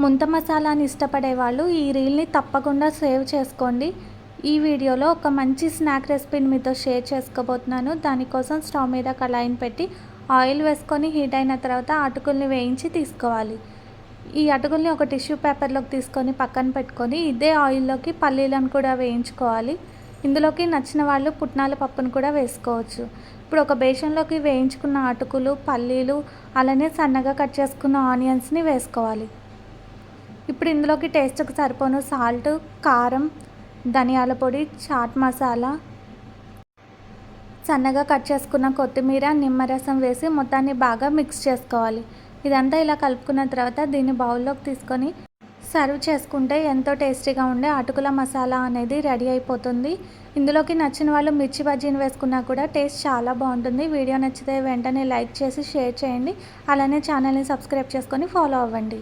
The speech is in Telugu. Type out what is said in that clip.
ముంత మసాలాని ఇష్టపడే వాళ్ళు ఈ రీల్ని తప్పకుండా సేవ్ చేసుకోండి. ఈ వీడియోలో ఒక మంచి స్నాక్ రెసిపీని మీతో షేర్ చేసుకోబోతున్నాను. దానికోసం స్టవ్ మీద కళాయిని పెట్టి ఆయిల్ వేసుకొని హీట్ అయిన తర్వాత అటుకుల్ని వేయించి తీసుకోవాలి. ఈ అటుకుల్ని ఒక టిష్యూ పేపర్లోకి తీసుకొని పక్కన పెట్టుకొని ఇదే ఆయిల్లోకి పల్లీలను కూడా వేయించుకోవాలి. ఇందులోకి నచ్చిన వాళ్ళు పుట్నాల పప్పును కూడా వేసుకోవచ్చు. ఇప్పుడు ఒక బేషన్లోకి వేయించుకున్న అటుకులు, పల్లీలు, అలానే సన్నగా కట్ చేసుకున్న ఆనియన్స్ని వేసుకోవాలి. ఇప్పుడు ఇందులోకి టేస్ట్కి సరిపోను సాల్ట్, కారం, ధనియాల పొడి, చాట్ మసాలా, సన్నగా కట్ చేసుకున్న కొత్తిమీర, నిమ్మరసం వేసి మొత్తాన్ని బాగా మిక్స్ చేసుకోవాలి. ఇదంతా ఇలా కలుపుకున్న తర్వాత దీన్ని బౌల్లోకి తీసుకొని సర్వ్ చేసుకుంటే ఎంతో టేస్టీగా ఉండే అటుకుల మసాలా అనేది రెడీ అయిపోతుంది. ఇందులోకి నచ్చిన వాళ్ళు మిర్చి బజ్జీని వేసుకున్నా కూడా టేస్ట్ చాలా బాగుంటుంది. వీడియో నచ్చితే వెంటనే లైక్ చేసి షేర్ చేయండి. అలానే ఛానల్ని సబ్స్క్రైబ్ చేసుకొని ఫాలో అవ్వండి.